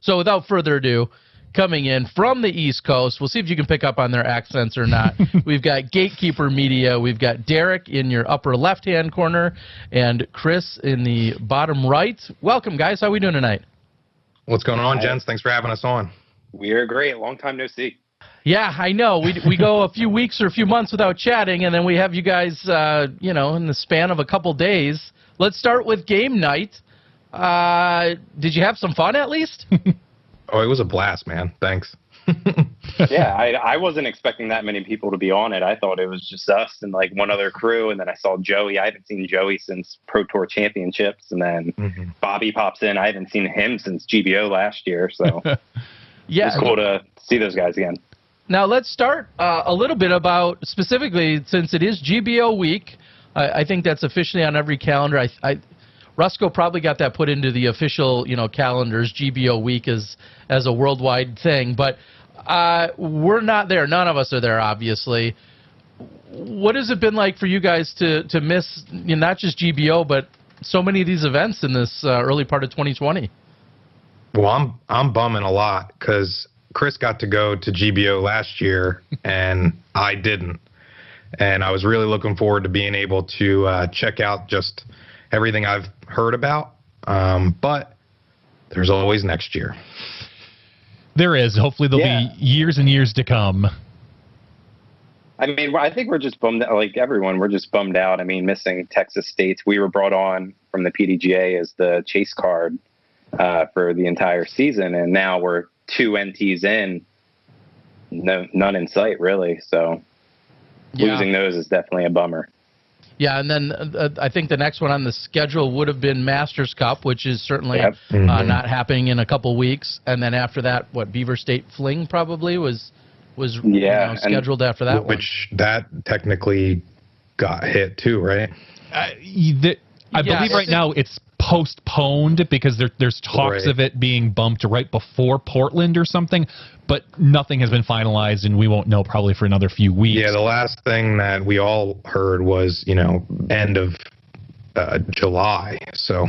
So without further ado, coming in from the East Coast, we'll see if you can pick up on their accents or not. We've got Gatekeeper Media. We've got Derek in your upper left-hand corner and Chris in the bottom right. Welcome, guys. How are we doing tonight? What's going on, gents? Thanks for having us on. We are great. Long time no see. Yeah, I know. We go a few weeks or a few months without chatting, and then we have you guys, in the span of a couple days. Let's start with game night. Did you have some fun at least? Oh, it was a blast, man. Thanks. Yeah, I wasn't expecting that many people to be on it. I thought it was just us and like one other crew, and then I saw Joey. I haven't seen Joey since Pro Tour Championships, and then Bobby pops in. I haven't seen him since GBO last year, so yeah, it's cool to see those guys again. Now let's start a little bit about specifically, since it is GBO week. I think that's officially on every calendar. Rusco probably got that put into the official, calendars. GBO week as a worldwide thing, but we're not there. None of us are there, obviously. What has it been like for you guys to miss not just GBO, but so many of these events in this early part of 2020? Well, I'm bumming a lot because Chris got to go to GBO last year and I didn't. And I was really looking forward to being able to check out just everything I've heard about. But there's always next year. There is. Hopefully there'll be years and years to come. I mean, I think we're just bummed out, like everyone. We're just bummed out. I mean, missing Texas States. We were brought on from the PDGA as the chase card for the entire season. And now we're 2 NTs in, none in sight, really. So losing those is definitely a bummer. Yeah, and then I think the next one on the schedule would have been Masters Cup, which is certainly not happening in a couple weeks. And then after that, Beaver State Fling probably was scheduled after that which that technically got hit too, right? I believe right now it's postponed because there's talks of it being bumped right before Portland or something, but nothing has been finalized and we won't know probably for another few weeks. Yeah, the last thing that we all heard was, end of July. So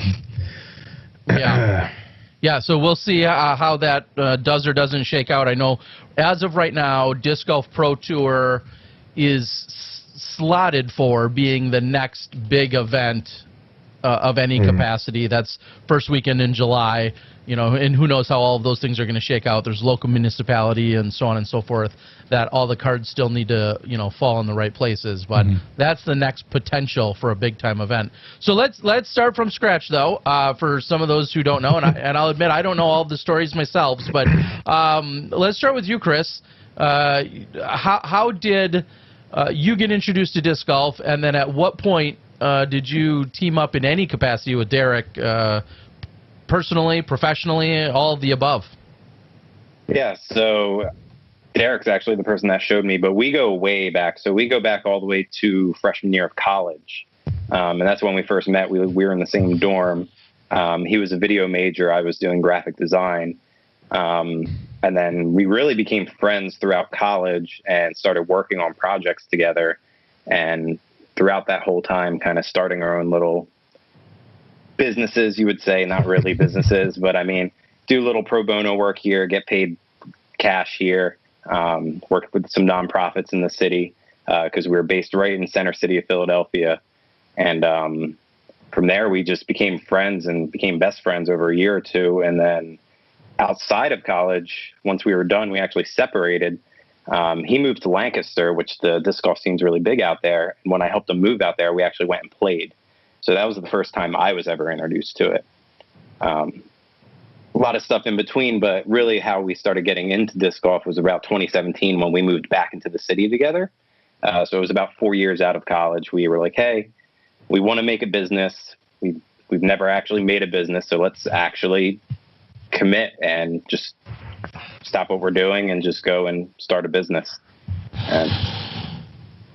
yeah, so we'll see how that does or doesn't shake out. I know as of right now, Disc Golf Pro Tour is slotted for being the next big event of any capacity. That's first weekend in July, and who knows how all of those things are going to shake out. There's local municipality and so on and so forth that all the cards still need to, fall in the right places. But that's the next potential for a big time event. So let's start from scratch though, for some of those who don't know, and I'll admit I don't know all of the stories myself, but let's start with you, Chris. How did you get introduced to disc golf, and then at what point did you team up in any capacity with Derek, personally, professionally, all of the above? Yeah, so Derek's actually the person that showed me, but we go way back. So we go back all the way to freshman year of college. And that's when we first met. We were in the same dorm. He was a video major. I was doing graphic design. And then we really became friends throughout college and started working on projects together. And throughout that whole time, kind of starting our own little businesses, you would say, not really businesses, but I mean, do little pro bono work here, get paid cash here, work with some nonprofits in the city, because we were based right in center city of Philadelphia. And from there, we just became friends and became best friends over a year or two. And then outside of college, once we were done, we actually separated. He moved to Lancaster, which the disc golf scene's really big out there. And when I helped him move out there, we actually went and played. So that was the first time I was ever introduced to it. A lot of stuff in between, but really how we started getting into disc golf was about 2017 when we moved back into the city together. So it was about 4 years out of college. We were like, hey, we want to make a business. We've never actually made a business, so let's actually commit and just stop what we're doing and just go and start a business. And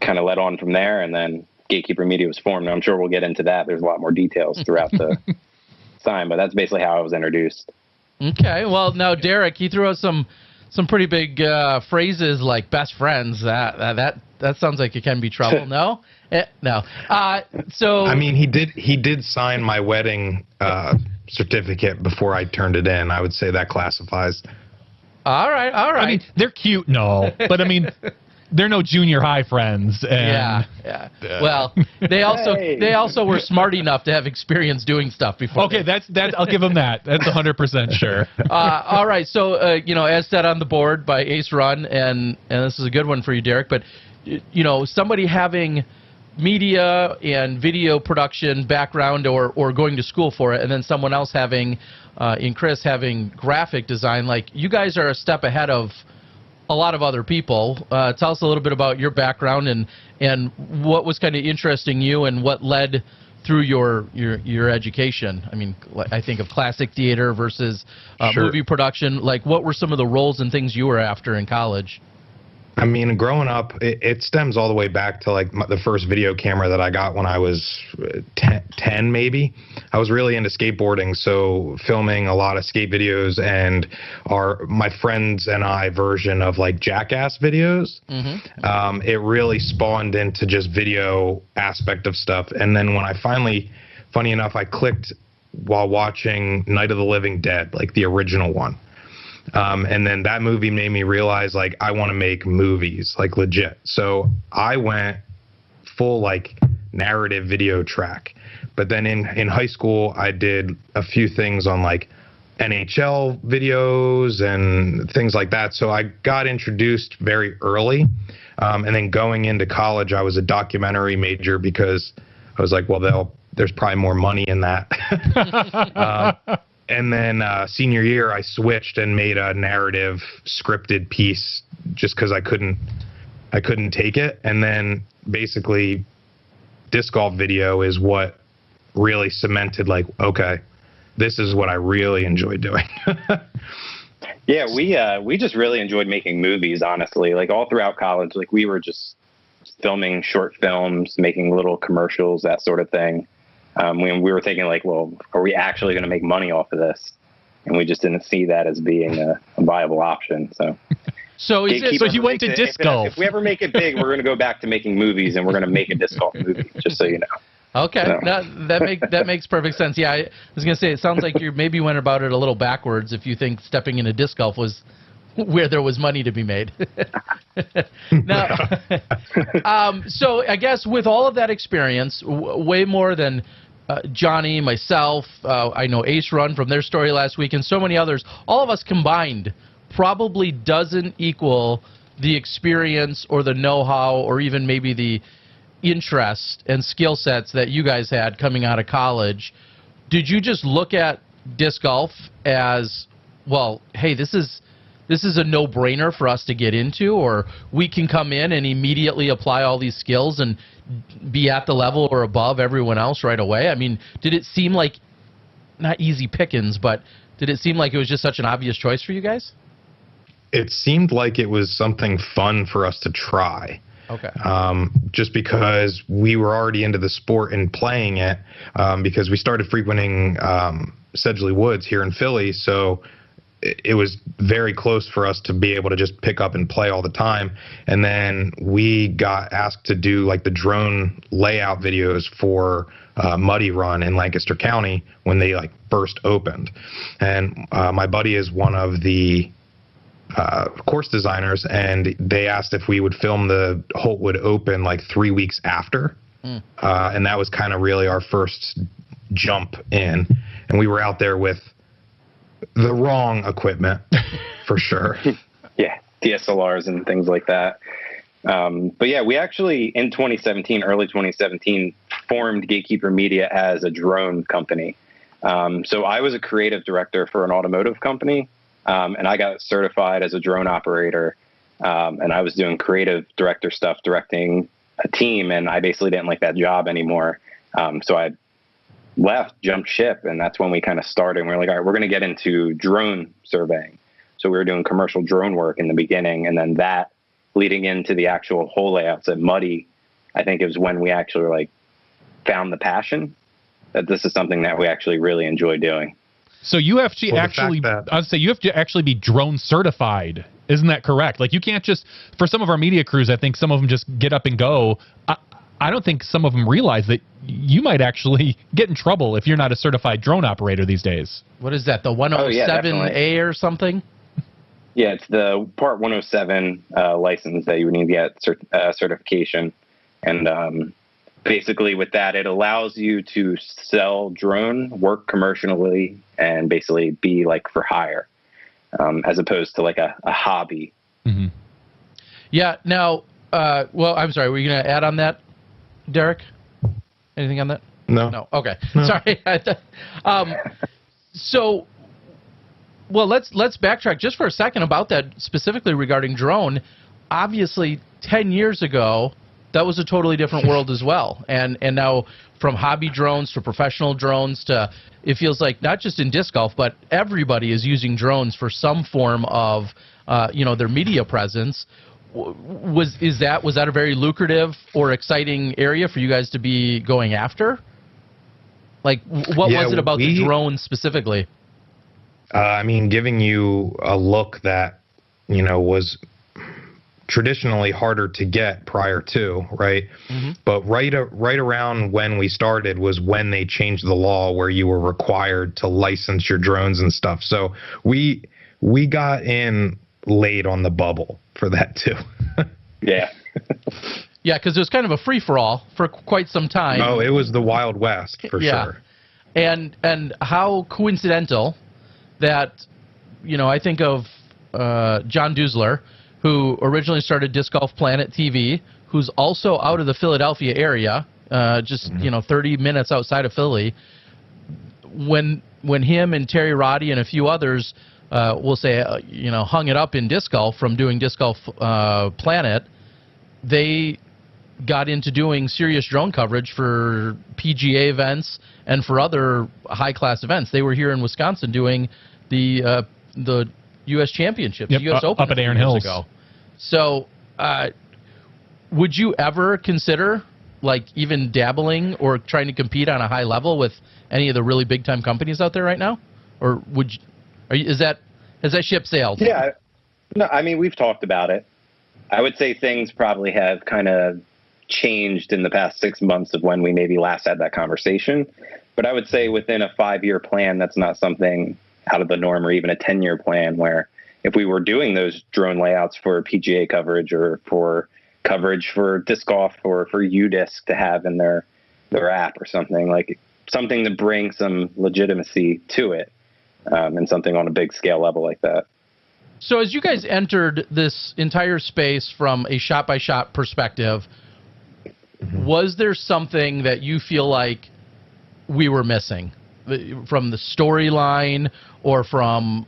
kind of led on from there, and then Gatekeeper Media was formed. I'm sure we'll get into that. There's a lot more details throughout the time, but that's basically how I was introduced. Okay, well, now Derek, he threw out some pretty big phrases like best friends. That sounds like it can be trouble. No. So I mean, he did sign my wedding certificate before I turned it in. I would say that classifies. All right. I mean, they're cute, no, but I mean, they're no junior high friends. And, yeah. Well, they also were smart enough to have experience doing stuff before. Okay, that's I'll give them that. That's 100% sure. All right. So as said on the board by Ace Run, and this is a good one for you, Derek. But somebody having media and video production background or going to school for it, and then someone else having, in Chris, having graphic design, like you guys are a step ahead of a lot of other people. Tell us a little bit about your background and what was kind of interesting you and what led through your education. I mean, I think of classic theater versus movie production. Like, what were some of the roles and things you were after in college? I mean, growing up, it stems all the way back to like the first video camera that I got when I was 10 maybe. I was really into skateboarding, so filming a lot of skate videos and my friends and I version of like Jackass videos. Mm-hmm. It really spawned into just video aspect of stuff. And then when I finally, funny enough, I clicked while watching Night of the Living Dead, like the original one. And then that movie made me realize, like, I want to make movies, like, legit. So I went full, like, narrative video track. But then in high school, I did a few things on, like, NHL videos and things like that. So I got introduced very early. And then going into college, I was a documentary major because I was like, well, there's probably more money in that. And then senior year, I switched and made a narrative scripted piece just because I couldn't take it. And then basically, disc golf video is what really cemented, like, okay, this is what I really enjoy doing. Yeah, we just really enjoyed making movies, honestly. Like all throughout college, like we were just filming short films, making little commercials, that sort of thing. When we were thinking, like, well, are we actually going to make money off of this? And we just didn't see that as being a viable option. So you went to disc golf. If we ever make it big, we're going to go back to making movies, and we're going to make a disc golf movie, just so you know. Okay, So. that makes perfect sense. Yeah, I was going to say, it sounds like you maybe went about it a little backwards if you think stepping into disc golf was where there was money to be made. Now, so I guess with all of that experience, way more than Johnny, myself, I know Ace Run from their story last week, and so many others, all of us combined probably doesn't equal the experience or the know-how or even maybe the interest and skill sets that you guys had coming out of college. Did you just look at disc golf as, well, hey, this is a no-brainer for us to get into, or we can come in and immediately apply all these skills and be at the level or above everyone else right away? I mean, did it seem like, not easy pickings, but did it seem like it was just such an obvious choice for you guys? It seemed like it was something fun for us to try. Okay. Just because we were already into the sport and playing it, because we started frequenting Sedgley Woods here in Philly, so it was very close for us to be able to just pick up and play all the time. And then we got asked to do like the drone layout videos for Muddy Run in Lancaster County when they like first opened. And my buddy is one of the course designers, and they asked if we would film the Holtwood Open like 3 weeks after. And that was kind of really our first jump in. And we were out there with the wrong equipment, for sure. Yeah, DSLRs and things like that. But yeah, we actually, in 2017, early 2017, formed Gatekeeper Media as a drone company. So I was a creative director for an automotive company, and I got certified as a drone operator. And I was doing creative director stuff, directing a team, and I basically didn't like that job anymore. So I left, jumped ship, and that's when we kind of started. And we were like, all right, we're going to get into drone surveying. So we were doing commercial drone work in the beginning, and then that leading into the actual hole layouts at Muddy, I think it was when we actually like found the passion that this is something that we actually really enjoy doing. So you have to I'd say you have to actually be drone certified. Isn't that correct? Like you can't just, for some of our media crews, I think some of them just get up and go. I don't think some of them realize that you might actually get in trouble if you're not a certified drone operator these days. What is that, the 107A or something? Yeah, it's the Part 107 license that you would need to get certification. And basically with that, it allows you to sell drone, work commercially, and basically be like for hire, as opposed to like a hobby. Mm-hmm. Yeah. Now, well, I'm sorry. Were you going to add on that, Derek? Anything on that? No. No. Okay. No. Sorry. So, well, let's backtrack just for a second about that specifically regarding drone. Obviously, 10 years ago, that was a totally different world as well. And now from hobby drones to professional drones to, it feels like not just in disc golf, but everybody is using drones for some form of, their media presence. Was that a very lucrative or exciting area for you guys to be going after? Like, what was it about the drone specifically? I mean, giving you a look that, was traditionally harder to get prior to, right? Mm-hmm. But right around when we started was when they changed the law where you were required to license your drones and stuff. So we got in late on the bubble for that too. Yeah. Yeah, because it was kind of a free-for-all for quite some time. Oh, it was the Wild West for sure. And how coincidental that, I think of John Dusler, who originally started Disc Golf Planet TV, who's also out of the Philadelphia area, 30 minutes outside of Philly. When him and Terry Roddy and a few others, we'll say, hung it up in disc golf from doing Disc Golf Planet, they got into doing serious drone coverage for PGA events and for other high-class events. They were here in Wisconsin doing the U.S. Championships, yep, U.S. Open up at Aaron Hills ago. So, would you ever consider, like, even dabbling or trying to compete on a high level with any of the really big-time companies out there right now, or has that ship sailed? Yeah, no, I mean, we've talked about it. I would say things probably have kind of changed in the past 6 months of when we maybe last had that conversation. But I would say within a 5-year plan, that's not something out of the norm, or even a 10-year plan, where if we were doing those drone layouts for PGA coverage or for coverage for disc golf or for UDisc to have in their app or something, like something to bring some legitimacy to it, and something on a big scale level like that. So as you guys entered this entire space from a shot-by-shot perspective, was there something that you feel like we were missing from the storyline or from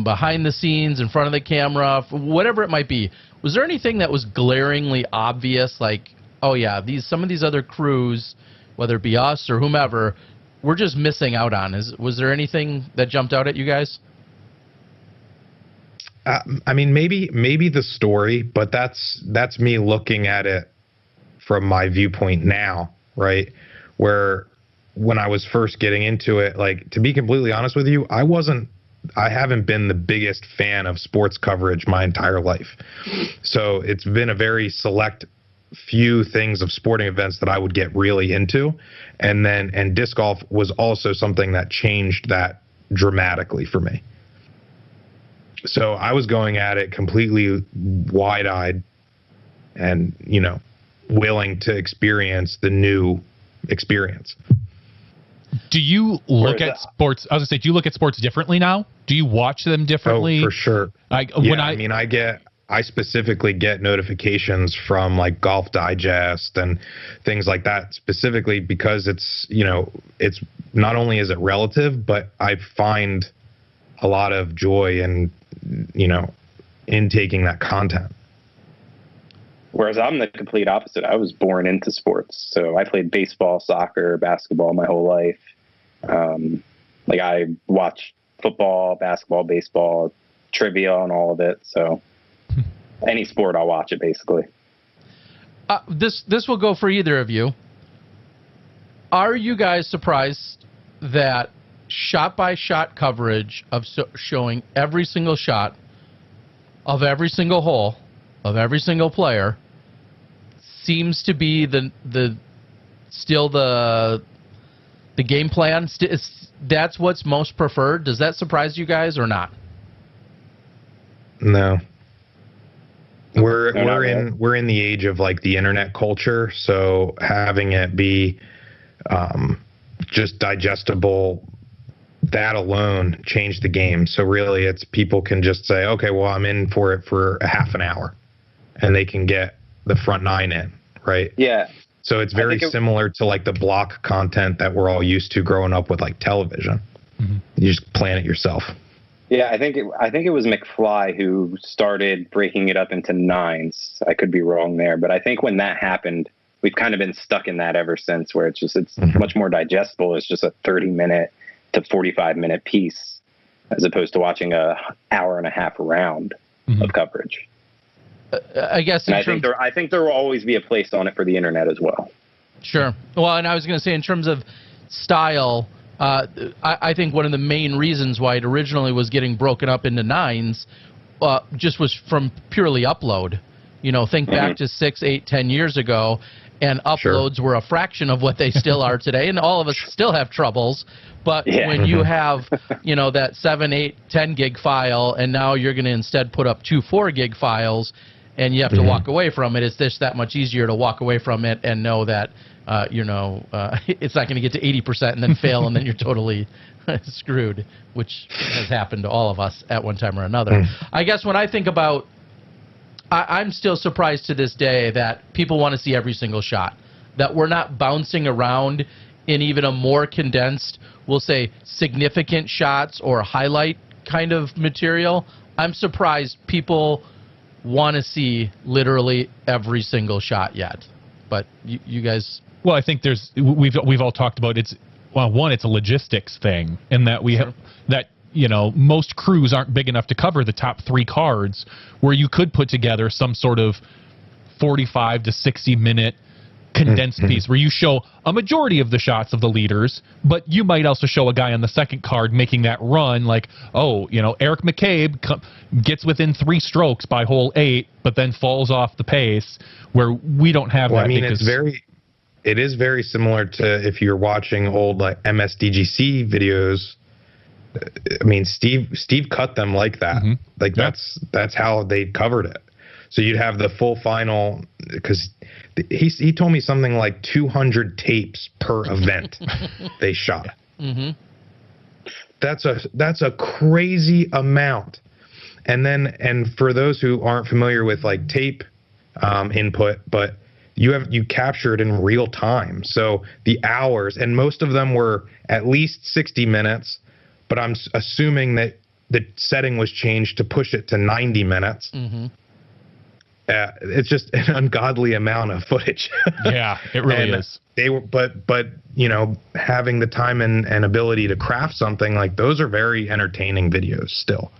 behind the scenes, in front of the camera, whatever it might be? Was there anything that was glaringly obvious, like, oh yeah, some of these other crews, whether it be us or whomever, we're just missing out on? Was there anything that jumped out at you guys? I mean, maybe the story, but that's me looking at it from my viewpoint now, right? Where when I was first getting into it, like, to be completely honest with you, I haven't been the biggest fan of sports coverage my entire life. So it's been a very select few things of sporting events that I would get really into. And disc golf was also something that changed that dramatically for me. So I was going at it completely wide-eyed and, willing to experience the new experience. Do you look at sports? I was gonna say, do you look at sports differently now? Do you watch them differently? Oh, for sure. I specifically get notifications from like Golf Digest and things like that, specifically because it's not only is it relative, but I find a lot of joy in taking that content. Whereas I'm the complete opposite. I was born into sports. So I played baseball, soccer, basketball my whole life. I watched football, basketball, baseball, trivia on all of it. So any sport, I'll watch it basically. This will go for either of you. Are you guys surprised that shot-by-shot coverage of showing every single shot of every single hole of every single player seems to be still the game plan. That's what's most preferred. Does that surprise you guys or not? No. We're in the age of like the internet culture, so having it be just digestible, that alone changed the game. So really, it's people can just say, okay, well, I'm in for it for a half an hour, and they can get the front 9 in, right? Yeah. So it's very similar to like the block content that we're all used to growing up with, like television. Mm-hmm. You just plan it yourself. Yeah, I think it was McFly who started breaking it up into 9s. I could be wrong there, but I think when that happened, we've kind of been stuck in that ever since, where it's much more digestible. It's just a 30-minute to 45-minute piece, as opposed to watching a hour and a half round of coverage. I guess, and I think there will always be a place on it for the internet as well. Sure. Well, and I was going to say, in terms of style, I think one of the main reasons why it originally was getting broken up into 9s just was from purely upload. You know, think back to 6, 8, 10 years ago, and uploads were a fraction of what they still are today, and all of us still have troubles. But when you have, you know, that 7, 8, 10 gig file, and now you're going to instead put up 2 4 gig files, and you have to walk away from it, it's just that much easier to walk away from it and know that it's not going to get to 80% and then fail, and then you're totally screwed, which has happened to all of us at one time or another. I guess when I think about, I'm still surprised to this day that people want to see every single shot, that we're not bouncing around in even a more condensed, we'll say, significant shots or highlight kind of material. I'm surprised people want to see literally every single shot yet. But you guys... Well, I think we've all talked about it's a logistics thing, in that we have that, you know, most crews aren't big enough to cover the top 3 cards, where you could put together some sort of 45 to 60 minute condensed piece where you show a majority of the shots of the leaders, but you might also show a guy on the second card making that run, like, oh, you know, Eric McCabe gets within 3 strokes by hole 8, but then falls off the pace, where we don't have that. I mean, it is very similar to if you're watching old like MSDGC videos. I mean, Steve cut them like that. Like that's how they covered it. So you'd have the full final, because he told me something like 200 tapes per event they shot. That's a crazy amount. And for those who aren't familiar with like tape input, but you captured in real time. So the hours, and most of them were at least 60 minutes, but I'm assuming that the setting was changed to push it to 90 minutes. It's just an ungodly amount of footage. Yeah, it really is. They were, but you know, having the time and ability to craft something like those are very entertaining videos still.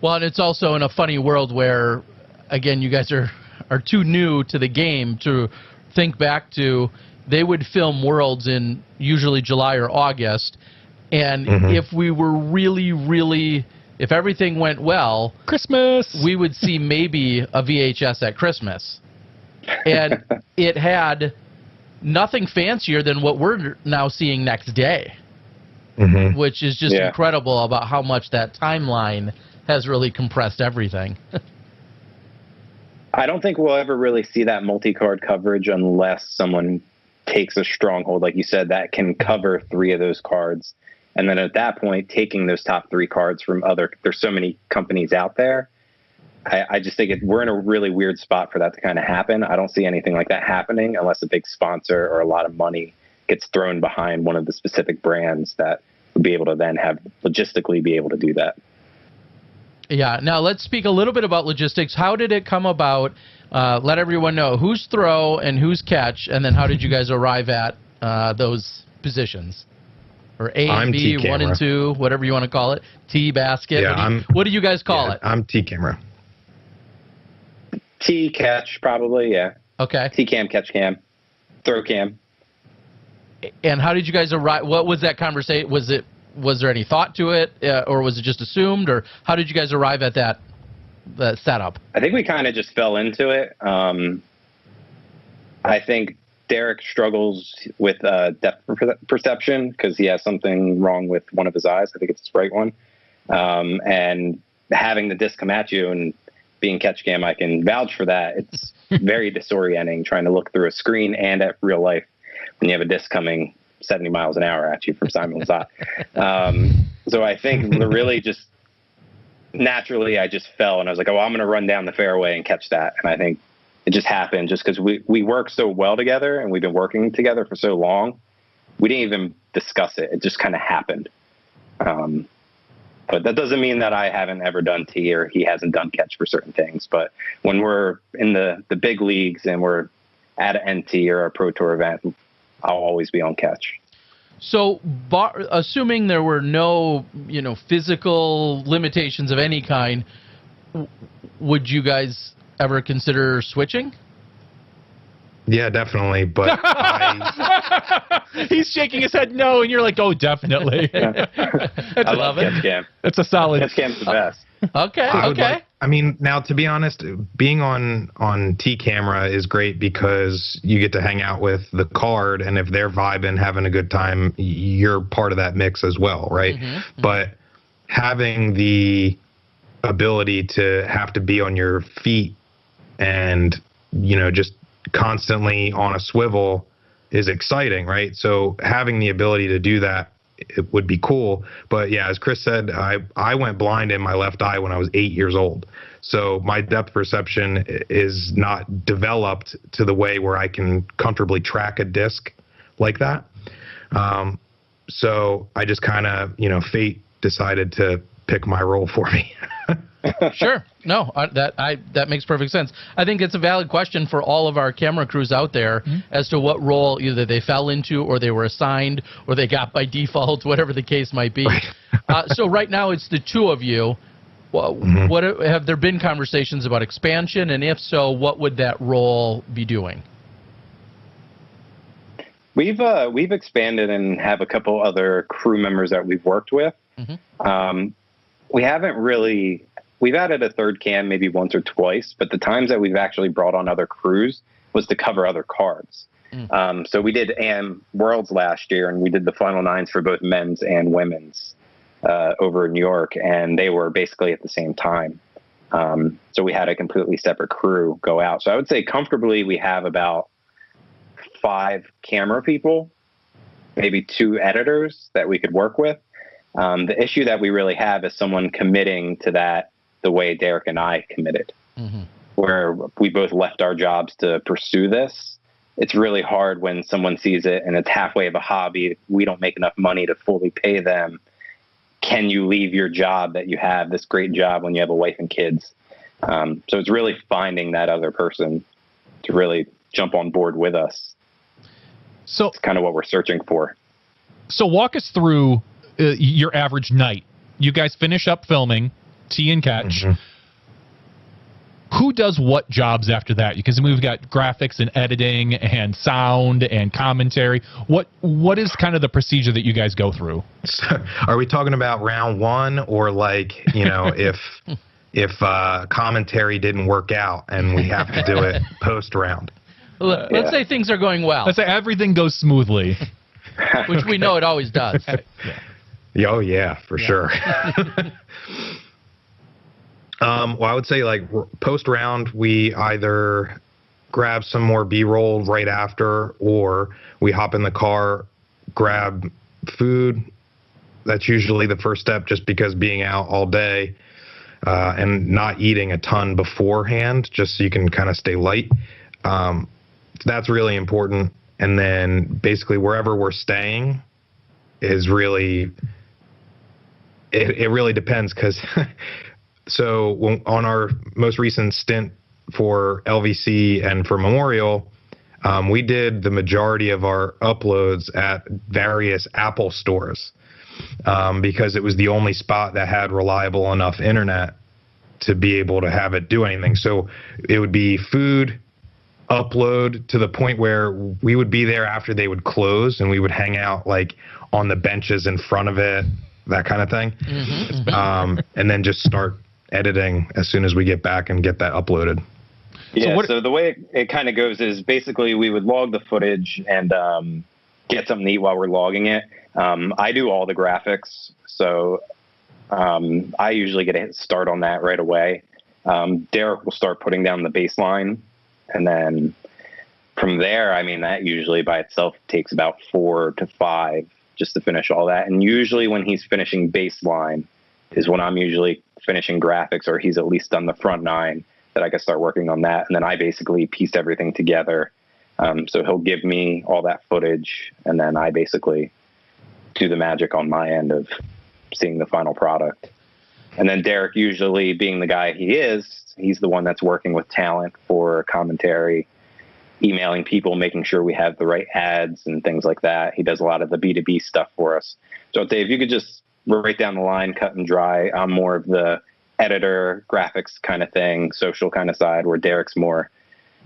Well, and it's also in a funny world where, again, you guys are too new to the game to think back to. They would film worlds in usually July or August, and if we were really, if everything went well, Christmas, we would see maybe a VHS at Christmas. And it had nothing fancier than what we're now seeing next day, which is just incredible about how much that timeline has really compressed everything. I don't think we'll ever really see that multi-card coverage unless someone takes a stronghold, like you said, that can cover 3 of those cards. And then at that point, taking those top 3 cards from there's so many companies out there. I just think we're in a really weird spot for that to kind of happen. I don't see anything like that happening unless a big sponsor or a lot of money gets thrown behind one of the specific brands that would be able to then logistically be able to do that. Yeah. Now let's speak a little bit about logistics. How did it come about? Let everyone know who's throw and who's catch, and then how did you guys arrive at those positions? Or A and B, TCamera. 1 and 2, whatever you want to call it. TBasket. Yeah, what do you guys call it? I'm TCamera. T-catch, probably, yeah. Okay. T-cam, catch cam, throw cam. And how did you guys arrive? What was that conversation? Was there any thought to it, or was it just assumed, or how did you guys arrive at that setup? I think we kind of just fell into it. I think Derek struggles with depth perception because he has something wrong with one of his eyes. I think it's his right one. And having the disc come at you and being catch cam, I can vouch for that. It's very disorienting trying to look through a screen and at real life when you have a disc coming 70 miles an hour at you from Simon's eye. So I think really just naturally I just fell and I was like, oh, I'm going to run down the fairway and catch that. And I think it just happened just because we work so well together and we've been working together for so long. We didn't even discuss it. It just kind of happened. But that doesn't mean that I haven't ever done tee or he hasn't done catch for certain things. But when we're in the big leagues and we're at an NT or a Pro Tour event, I'll always be on catch. So, assuming there were no, physical limitations of any kind, would you guys ever consider switching? Yeah, definitely. But he's shaking his head no, and you're like, oh, definitely. I love catch cam. That's a solid. Catch cam's the best. Okay. Now, to be honest, being on TCamera is great because you get to hang out with the card, and if they're vibing, having a good time, you're part of that mix as well, right? Mm-hmm. But having the ability to have to be on your feet and, just constantly on a swivel is exciting, right? So having the ability to do that, it would be cool. But yeah, as Chris said, I went blind in my left eye when I was 8 years old. So my depth perception is not developed to the way where I can comfortably track a disc like that. So I just kind of, fate decided to pick my role for me. Sure. No, that makes perfect sense. I think it's a valid question for all of our camera crews out there as to what role either they fell into or they were assigned or they got by default, whatever the case might be. Right. So right now it's the two of you. Well, what have there been conversations about expansion? And if so, what would that role be doing? We've expanded and have a couple other crew members that we've worked with. We haven't really. We've added a third cam maybe once or twice, but the times that we've actually brought on other crews was to cover other cards. So we did AM Worlds last year, and we did the final nines for both men's and women's over in New York, and they were basically at the same time. So we had a completely separate crew go out. So I would say comfortably we have about 5 camera people, maybe 2 editors that we could work with. The issue that we really have is someone committing to that the way Derek and I committed, where we both left our jobs to pursue this. It's really hard when someone sees it and it's halfway of a hobby. We don't make enough money to fully pay them. Can you leave your job that you have, this great job, when you have a wife and kids? So it's really finding that other person to really jump on board with us. So it's kind of what we're searching for. So walk us through your average night. You guys finish up filming tee and catch. Who does what jobs after that? Because we've got graphics and editing and sound and commentary. What is kind of the procedure that you guys go through? So, are we talking about round one, or if commentary didn't work out and we have to do it post round? Let's say things are going well. Let's say everything goes smoothly, which we know it always does. Oh yeah, for sure. Well, I would say post round, we either grab some more B-roll right after, or we hop in the car, grab food. That's usually the first step, just because being out all day and not eating a ton beforehand, just so you can kind of stay light. So that's really important. And then basically wherever we're staying is really, it really depends, because so on our most recent stint for LVC and for Memorial, we did the majority of our uploads at various Apple stores because it was the only spot that had reliable enough internet to be able to have it do anything. So it would be food, upload, to the point where we would be there after they would close, and we would hang out on the benches in front of it, that kind of thing. And then just start editing as soon as we get back and get that uploaded. Yeah, so the way it kind of goes is basically we would log the footage and get something to eat while we're logging it. I do all the graphics, so I usually get a start on that right away. Derek will start putting down the baseline, and then from there, I mean, that usually by itself takes about 4 to 5 just to finish all that. And usually when he's finishing baseline is when I'm usually finishing graphics, or he's at least done the front 9, that I can start working on that. And then I basically piece everything together. So he'll give me all that footage, and then I basically do the magic on my end of seeing the final product. And then Derek, usually being the guy he is, he's the one that's working with talent for commentary, emailing people, making sure we have the right ads and things like that. He does a lot of the B2B stuff for us. So Dave, you could just right down the line, cut and dry. I'm more of the editor, graphics kind of thing, social kind of side, where Derek's more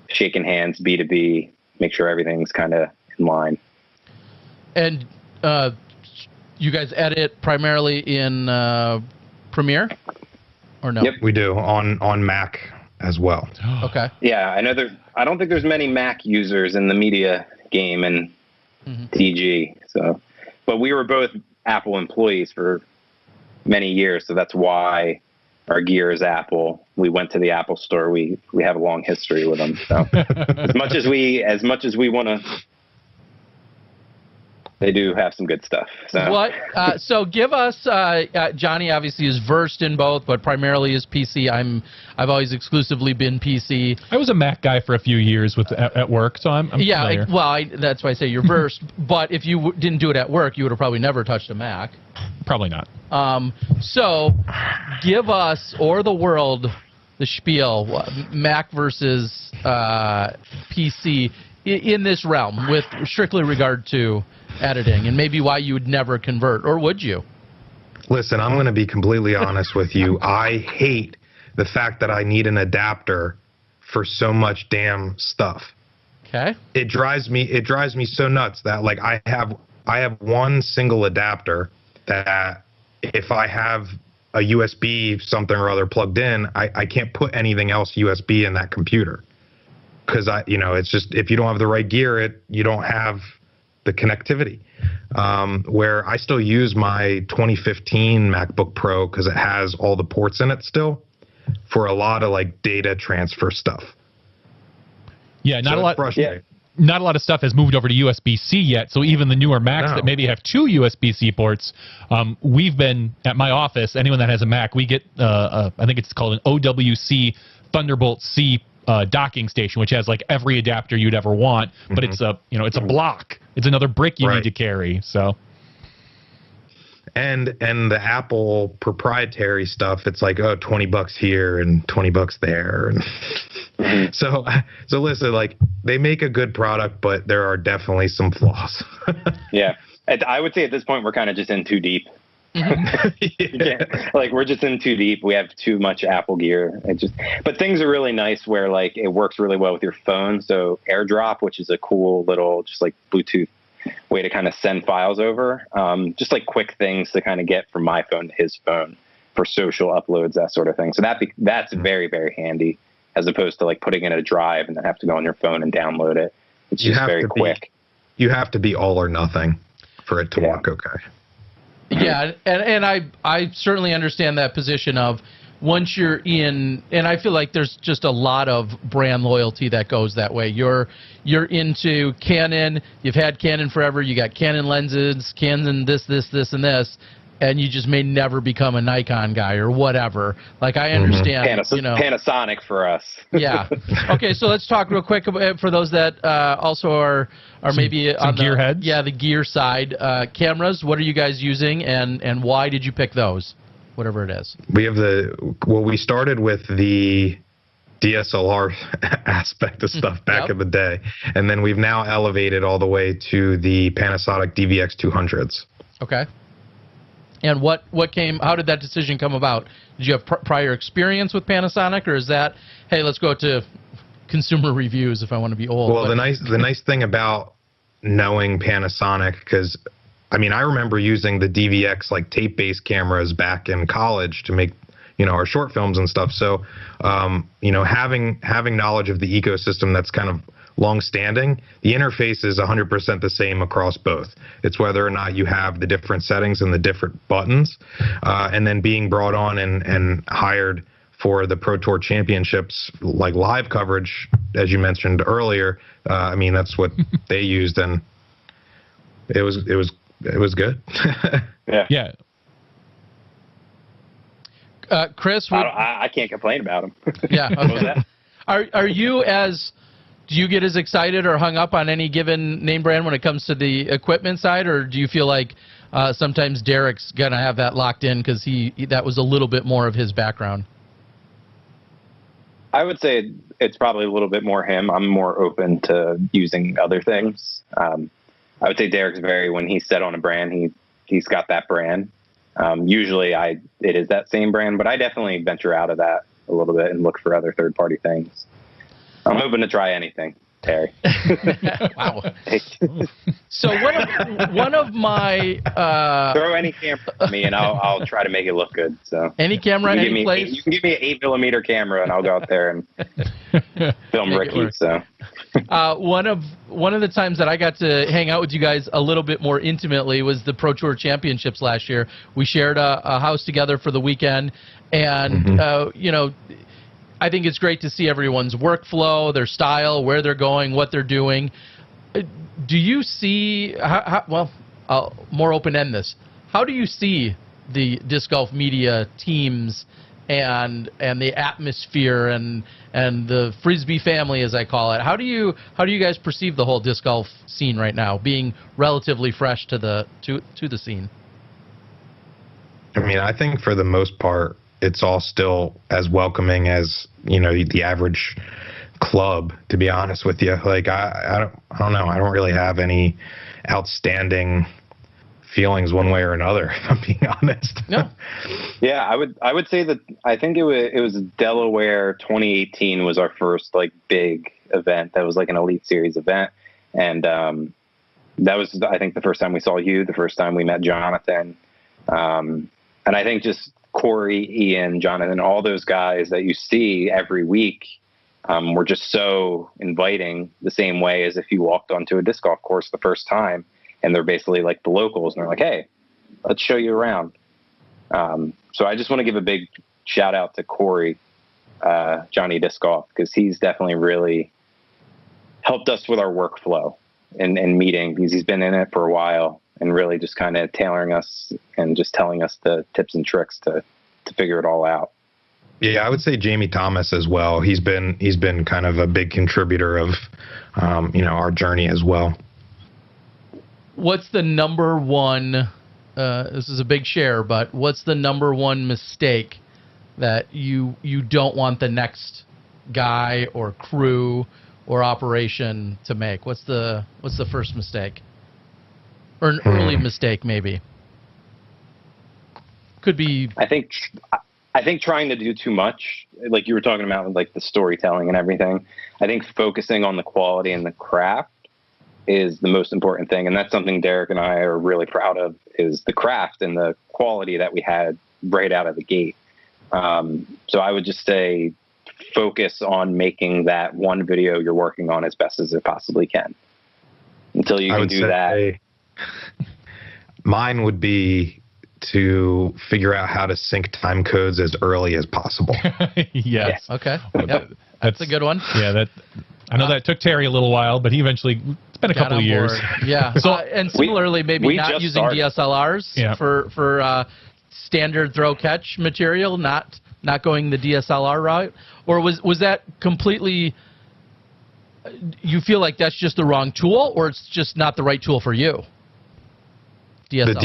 shaking hands, B2B, make sure everything's kind of in line. And you guys edit primarily in Premiere, or no? Yep, we do on Mac as well. Okay. Yeah, I don't think there's many Mac users in the media game and DG. So, but we were both Apple employees for many years, so that's why our gear is Apple. We went to the Apple store. We have a long history with them. So as much as we want to, they do have some good stuff. So. What? So give us. Johnny obviously is versed in both, but primarily is PC. I've always exclusively been PC. I was a Mac guy for a few years at work, so I'm familiar. Well, that's why I say you're versed. But if you didn't do it at work, you would have probably never touched a Mac. Probably not. So give us or the world the spiel, Mac versus PC in this realm, with strictly regard to editing, and maybe why you would never convert, or would you? Listen, I'm going to be completely honest with you. I hate the fact that I need an adapter for so much damn stuff. Okay. It drives me so nuts that, like, I have one single adapter that if I have a USB something or other plugged in, I can't put anything else USB in that computer, because it's just, if you don't have the right gear, you don't have the connectivity. Where I still use my 2015 MacBook Pro because it has all the ports in it still for a lot of like data transfer stuff. Yeah, not so a lot. Frustrating. Not a lot of stuff has moved over to USB-C yet. So even the newer Macs that maybe have 2 USB-C ports, we've been at my office. Anyone that has a Mac, we get I think it's called an OWC Thunderbolt C docking station, which has like every adapter you'd ever want, but it's a block. It's another brick you need to carry. So, and the Apple proprietary stuff, it's like, oh, $20 here and $20 there, and so listen, like, they make a good product, but there are definitely some flaws. Yeah, I would say at this point we're kind of just in too deep. Like, we're just in too deep. We have too much Apple gear. But things are really nice where, like, it works really well with your phone. So AirDrop, which is a cool little just like Bluetooth way to kind of send files over, just like quick things to kind of get from my phone to his phone for social uploads, that sort of thing. So that's very, very handy, as opposed to like putting in a drive and then have to go on your phone and download it. It's just very quick. You have to be all or nothing for it to work okay. Yeah, and I certainly understand that position of, once you're in, and I feel like there's just a lot of brand loyalty that goes that way. You're into Canon, you've had Canon forever, you got Canon lenses, Canon this, and this, and you just may never become a Nikon guy or whatever. Like, I understand, Panasonic for us. Yeah. Okay, so let's talk real quick for those that also are maybe on the gearheads. Yeah, the gear side. Cameras, what are you guys using, and why did you pick those? Whatever it is. We have we started with the DSLR aspect of stuff back in the day, and then we've now elevated all the way to the Panasonic DVX200s. Okay. And how did that decision come about? Did you have prior experience with Panasonic, or is that, hey, let's go to consumer reviews if I want to be old? Well, the nice thing about knowing Panasonic, because I mean, I remember using the DVX like tape-based cameras back in college to make, our short films and stuff. So, having knowledge of the ecosystem that's kind of long-standing, the interface is 100% the same across both. It's whether or not you have the different settings and the different buttons, and then being brought on and hired for the Pro Tour Championships, like live coverage, as you mentioned earlier. That's what they used, and it was good. Yeah. Chris, I can't complain about him. Yeah. Okay. Do you get as excited or hung up on any given name brand when it comes to the equipment side, or do you feel like sometimes Derek's gonna have that locked in because that was a little bit more of his background? I would say it's probably a little bit more him. I'm more open to using other things. I would say Derek's when he's set on a brand, he's got that brand. Usually it is that same brand, but I definitely venture out of that a little bit and look for other third-party things. I'm open to try anything, Terry. Wow. So one of my throw any camera at me and I'll try to make it look good. So any camera, any place. You can give me an 8mm camera and I'll go out there and film Ricky. So one of the times that I got to hang out with you guys a little bit more intimately was the Pro Tour Championships last year. We shared a house together for the weekend, and I think it's great to see everyone's workflow, their style, where they're going, what they're doing. Do you see, I'll more open-end this. How do you see the disc golf media teams and the atmosphere and the Frisbee family, as I call it? How do you guys perceive the whole disc golf scene right now, being relatively fresh to the scene? I think for the most part, it's all still as welcoming as, the average club, to be honest with you. Like, I don't know. I don't really have any outstanding feelings one way or another, if I'm being honest. No. Yeah, I would say that I think it was Delaware 2018 was our first big event. That was like an Elite Series event. And that was, I think, the first time we saw you, the first time we met Jonathan. And I think just Corey, Ian, Jonathan, all those guys that you see every week were just so inviting, the same way as if you walked onto a disc golf course the first time and they're basically like the locals and they're like, hey, let's show you around. So I just want to give a big shout out to Corey, Johnny Disc Golf, because he's definitely really helped us with our workflow and meeting, because he's been in it for a while and really just kind of tailoring us and just telling us the tips and tricks to figure it all out. Yeah, I would say Jamie Thomas as well. He's been kind of a big contributor of, our journey as well. What's the number one, this is a big share, but what's the number one mistake that you don't want the next guy or crew or operation to make? What's the first mistake? Or an early mistake, maybe. Could be. I think trying to do too much, like you were talking about, like the storytelling and everything. I think focusing on the quality and the craft is the most important thing, and that's something Derek and I are really proud of, is the craft and the quality that we had right out of the gate. So I would just say focus on making that one video you're working on as best as it possibly can. Until you can do that. Mine would be to figure out how to sync time codes as early as possible. Yes. Okay. Yep. That's a good one. Yeah, I know that took Terry a little while, but he eventually, it's been a couple of years. Yeah. So, and similarly, maybe not using DSLRs for standard throw catch material, not going the DSLR route, or was that completely, you feel like that's just the wrong tool, or it's just not the right tool for you? DSLRs. The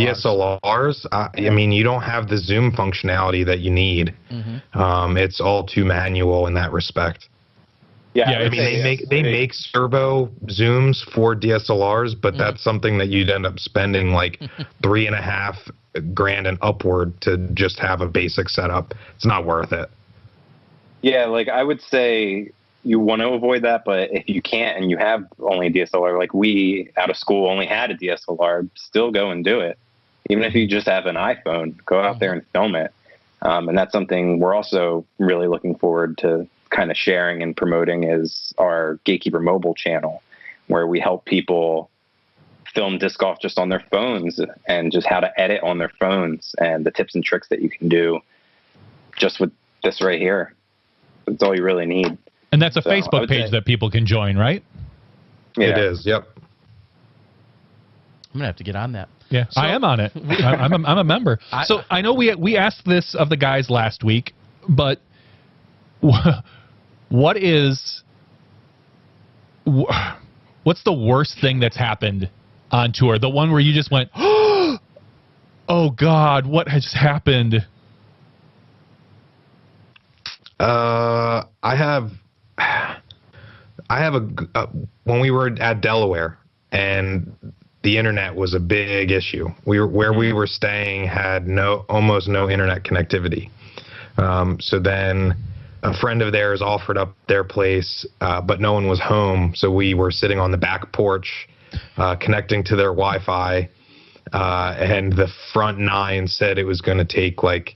DSLRs, I mean, you don't have the zoom functionality that you need. Mm-hmm. It's all too manual in that respect. Yeah, I mean, they make servo zooms for DSLRs, but that's something that you'd end up spending like $3,500 and upward to just have a basic setup. It's not worth it. Yeah, like I would say you want to avoid that, but if you can't and you have only a DSLR, like we out of school only had a DSLR, still go and do it. Even if you just have an iPhone, go out there and film it. And that's something we're also really looking forward to kind of sharing and promoting, is our Gatekeeper mobile channel, where we help people film disc golf just on their phones, and just how to edit on their phones, and the tips and tricks that you can do just with this right here. That's all you really need. And that's a Facebook page that people can join, right? Yeah. It is. Yep. I'm gonna have to get on that. Yeah, so, I am on it. I'm a member. So I know we asked this of the guys last week, but what's the worst thing that's happened on tour? The one where you just went, oh God, what has happened? I have when we were at Delaware, and the internet was a big issue. Where we were staying had almost no internet connectivity. So then a friend of theirs offered up their place, but no one was home. So we were sitting on the back porch, connecting to their Wi-Fi, and the front nine said it was going to take like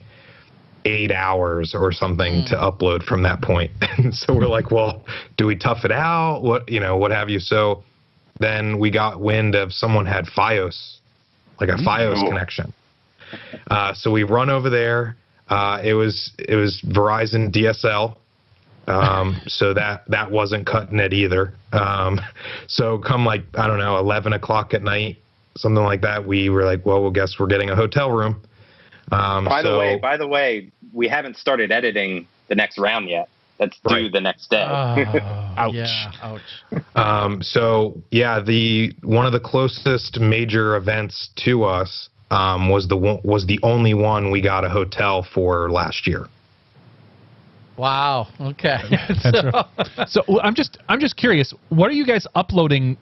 8 hours or something to upload from that point. And so we're like, well, do we tough it out? What have you? So then we got wind of someone had FiOS, like a FiOS connection. So we run over there. It was Verizon DSL. So that wasn't cutting it either. So come like, I don't know, 11 o'clock at night, something like that, we were like, well, guess we're getting a hotel room. By the way, we haven't started editing the next round yet. That's due the next day. Ouch. Yeah, ouch. So yeah, one of the closest major events to us was the only one we got a hotel for last year. Wow. Okay. So I'm just curious, what are you guys uploading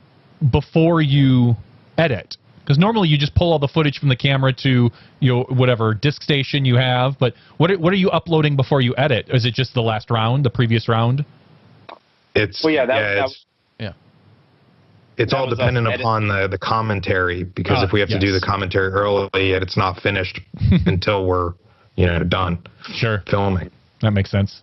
before you edit? Because normally you just pull all the footage from the camera to whatever disk station you have, but what are you uploading before you edit? Is it just the last round, the previous round? It's It's all dependent upon the commentary, because if we have to do the commentary early, it's not finished until we're done. Sure. Filming. That makes sense.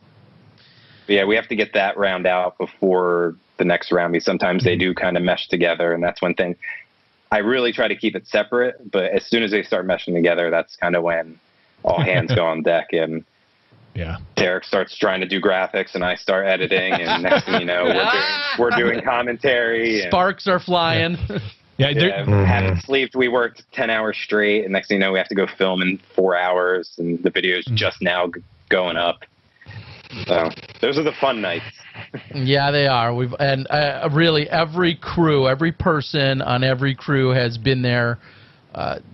Yeah, we have to get that round out before the next round, because sometimes they do kind of mesh together, and that's one thing. I really try to keep it separate, but as soon as they start meshing together, that's kind of when all hands go on deck, and Derek starts trying to do graphics, and I start editing, and next thing you know, we're doing commentary. Sparks are flying. Haven't slept. We worked 10 hours straight, and next thing you know, we have to go film in 4 hours, and the video's just now going up. So those are the fun nights. Yeah, they are. Really every crew, every person on every crew has been there,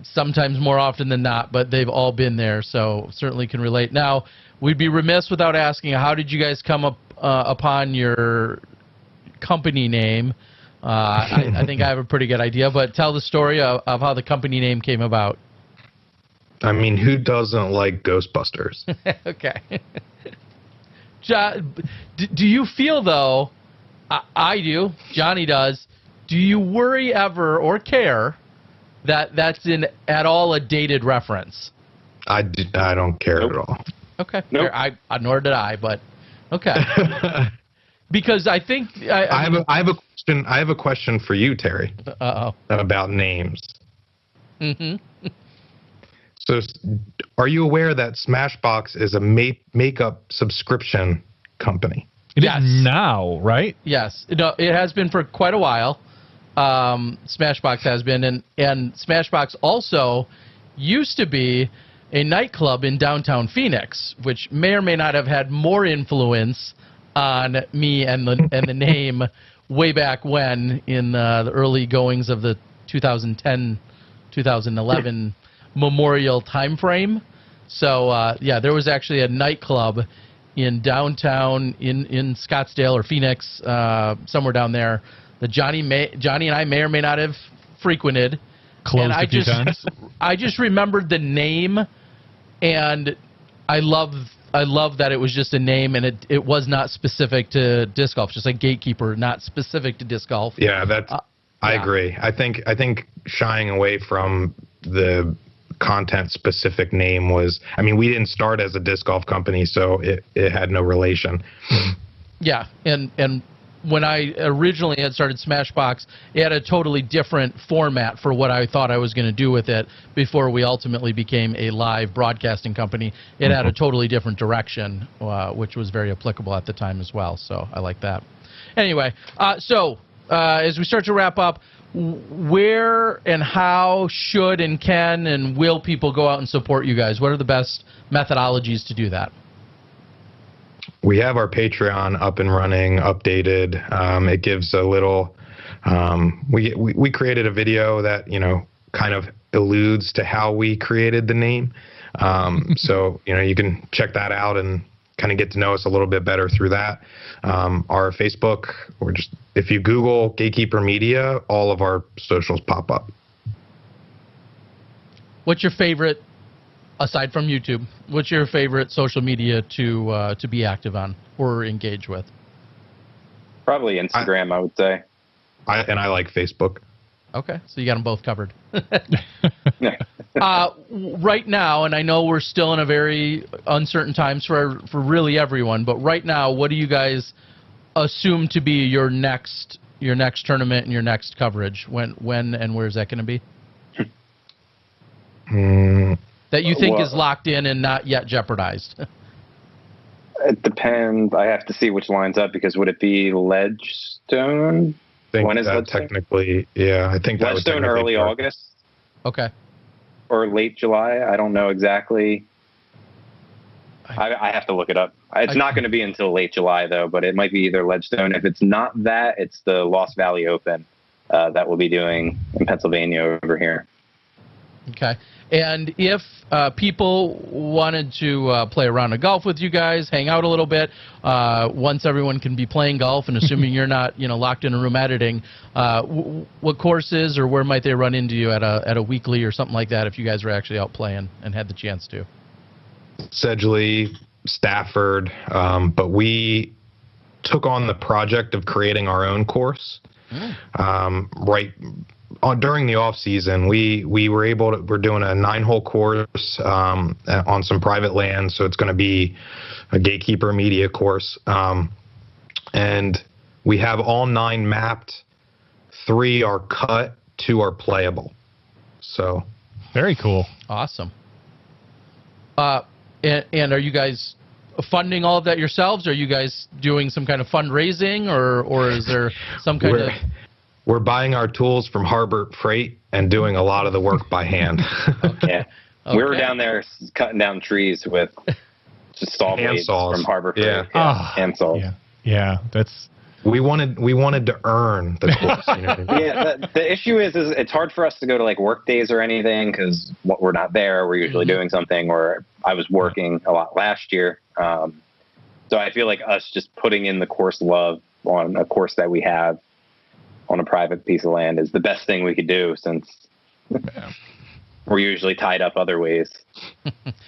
sometimes more often than not, but they've all been there, so certainly can relate. Now, we'd be remiss without asking, how did you guys come up upon your company name? I think I have a pretty good idea, but tell the story of how the company name came about. I mean, who doesn't like Ghostbusters? Okay. Do you feel, though, I do, Johnny does, do you worry ever or care that that's at all a dated reference? I don't care at all. Okay. Nope. Nor did I, but okay. Because I think I have a question. I have a question for you, Terry. About names. So, are you aware that SmashBox is a makeup subscription company? It is now, right? Yes. No, it has been for quite a while. SmashBox has been, and SmashBox also used to be a nightclub in downtown Phoenix, which may or may not have had more influence on me and the name way back when, in the early goings of the 2010-2011 Memorial time frame. So yeah, there was actually a nightclub in downtown in Scottsdale or Phoenix, somewhere down there, that Johnny and I may or may not have frequented. Closed a few times. I just remembered the name, and I love that it was just a name, and it was not specific to disc golf, just like Gatekeeper, not specific to disc golf. Yeah, I agree. I think shying away from the content specific name was, I mean, we didn't start as a disc golf company, so it had no relation. Yeah, and when I originally had started SmashBox, it had a totally different format for what I thought I was going to do with it before we ultimately became a live broadcasting company. It had a totally different direction, which was very applicable at the time as well, so I like that. Anyway, as we start to wrap up, where and how should and can and will people go out and support you guys? What are the best methodologies to do that? We have our Patreon up and running, updated. It gives a little. We created a video that kind of alludes to how we created the name. So you can check that out and kind of get to know us a little bit better through that. Our Facebook, or just if you Google Gatekeeper Media, all of our socials pop up. What's your favorite? Aside from YouTube, what's your favorite social media to be active on or engage with? Probably Instagram, I would say. I like Facebook. Okay, so you got them both covered. Right now, and I know we're still in a very uncertain times for really everyone, but right now, what do you guys assume to be your next tournament and your next coverage? When and where is that going to be? That you think is locked in and not yet jeopardized? It depends. I have to see which lines up, because would it be Ledgestone? When is that technically? Yeah, I think that would Ledgestone early August. Okay. Or late July. I don't know exactly. I have to look it up. It's not going to be until late July, though, but it might be either Ledgestone. If it's not that, it's the Lost Valley Open that we'll be doing in Pennsylvania over here. Okay. And if people wanted to play a round of golf with you guys, hang out a little bit, once everyone can be playing golf, and assuming you're not locked in a room editing, what courses or where might they run into you at a weekly or something like that if you guys were actually out playing and had the chance to? Sedgley, Stafford, but we took on the project of creating our own course. During the off season, we're doing a 9-hole course on some private land, so it's going to be a Gatekeeper Media course, and we have all 9 mapped. 3 are cut, 2 are playable. So very cool, awesome. And are you guys funding all of that yourselves? Are you guys doing some kind of fundraising, or is there some kind of? We're buying our tools from Harbor Freight and doing a lot of the work by hand. Okay. We were down there cutting down trees with just saw blades from Harbor Freight. Yeah. Hand saws. Yeah. That's. We wanted to earn the course. Yeah. The issue is it's hard for us to go to like work days or anything, because we're not there. We're usually doing something, or I was working a lot last year. So I feel like us just putting in the course love on a course that we have on a private piece of land is the best thing we could do, since we're usually tied up other ways.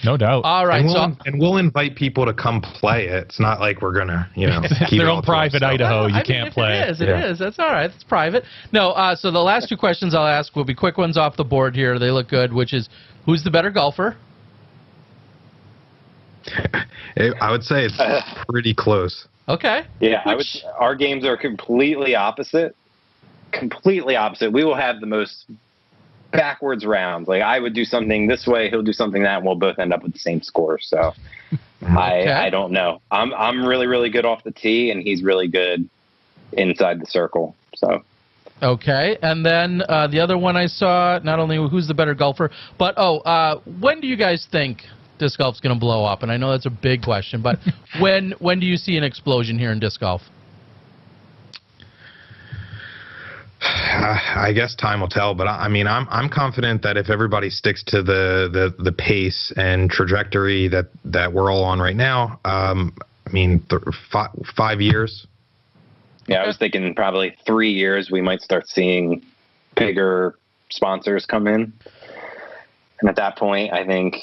No doubt. All right. And we'll invite people to come play it. It's not like we're going to, keep their own private Idaho. You can't play. It is. That's all right. It's private. No, so the last 2 questions I'll ask will be quick ones off the board here. They look good, which is, who's the better golfer? I would say it's pretty close. Okay. Yeah, our games are completely opposite. Completely opposite. We will have the most backwards rounds. Like, I would do something this way, he'll do something that, and we'll both end up with the same score. So I don't know. I'm really, really good off the tee, and he's really good inside the circle. So okay. And then the other one I saw, not only who's the better golfer, but when do you guys think disc golf's going to blow up? And I know that's a big question, but when do you see an explosion here in disc golf? I guess time will tell, but I'm confident that if everybody sticks to the pace and trajectory that we're all on right now, 5 years. Yeah, I was thinking probably 3 years we might start seeing bigger sponsors come in, and at that point, I think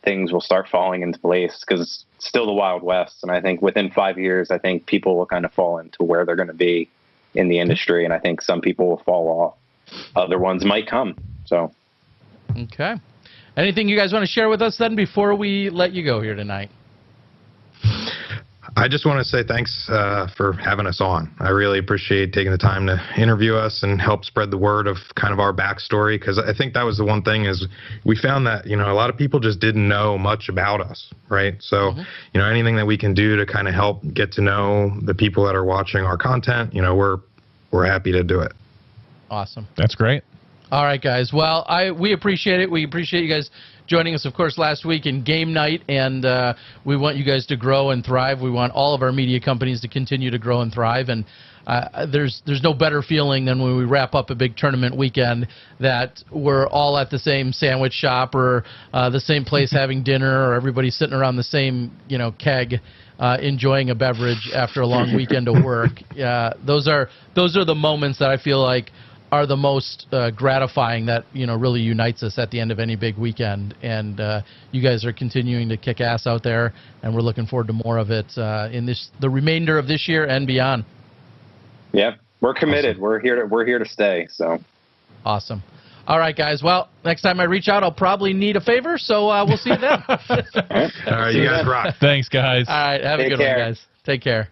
things will start falling into place, because it's still the Wild West, and I think within 5 years, I think people will kind of fall into where they're going to be in the industry, and I think some people will fall off. Other ones might come. So, okay. anything you guys want to share with us then before we let you go here tonight? I just want to say thanks for having us on. I really appreciate taking the time to interview us and help spread the word of kind of our backstory, because I think that was the one thing is we found that, a lot of people just didn't know much about us, right? So, anything that we can do to kind of help get to know the people that are watching our content, we're happy to do it. Awesome. That's great. All right, guys. Well, we appreciate it. We appreciate you guys joining us, of course, last week in game night, and we want you guys to grow and thrive. We want all of our media companies to continue to grow and thrive, and there's no better feeling than when we wrap up a big tournament weekend that we're all at the same sandwich shop or the same place having dinner, or everybody sitting around the same keg enjoying a beverage after a long weekend of work. Those are the moments that I feel like are the most gratifying, that really unites us at the end of any big weekend. And you guys are continuing to kick ass out there, and we're looking forward to more of it in the remainder of this year and beyond. Yeah, we're committed. Awesome. We're here to stay. So awesome. All right, guys. Well, next time I reach out, I'll probably need a favor, so we'll see you then. All right, you guys rock. Thanks, guys. All right, have a good one, guys. Take care.